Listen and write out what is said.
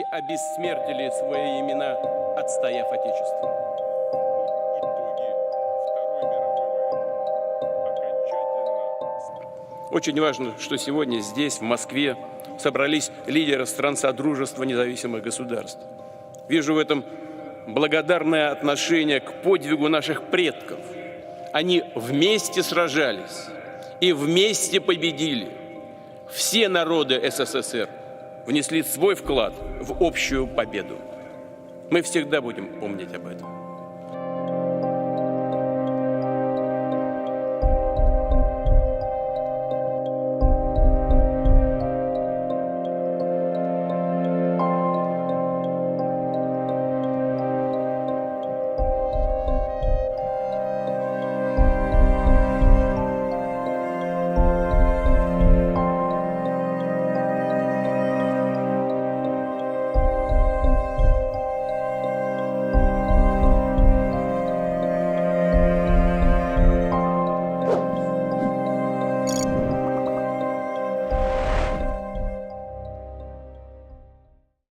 и обессмертили свои имена, отстояв Отечество. Очень важно, что сегодня здесь, в Москве, собрались лидеры стран Содружества независимых государств. Вижу в этом благодарное отношение к подвигу наших предков. Они вместе сражались и вместе победили. Все народы СССР внесли свой вклад в общую победу. Мы всегда будем помнить об этом.